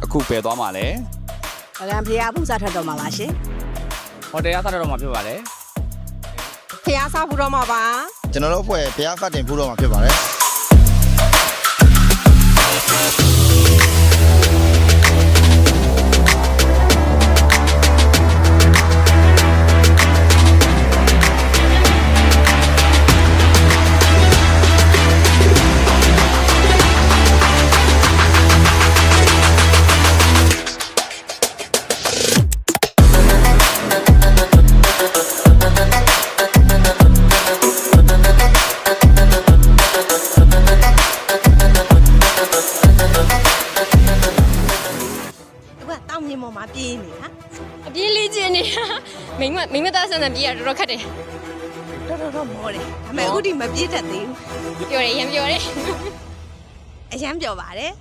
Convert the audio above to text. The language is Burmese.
အခုပဲသွားမှာလဲ အကံဖျားဘူးစားထတော့မှာပါရှင် ဟိုတယ်ကစားတော့မှာဖြစ်ပါလေ ဖျားစားဘူးတော့မှာပါ ကျွန်တော်တို့အဖွဲ့ဘုရားစတင်ဖို့တော့မှာဖြစ်ပါတယ်တောင်းမြင်ပေါ်မှာပြေးနေဟာ အပြေးလေးကျင်းနေမိမသားဆန်းဆန်းပြေးရတော်တော်ခက်တယ် တော်မောတယ်ဒါပေမဲ့အခုဒီမပြေးတတ်သေး ပြောတယ်ရမ်းပြောတယ် ဘူးအရန်ပြောပါတယ်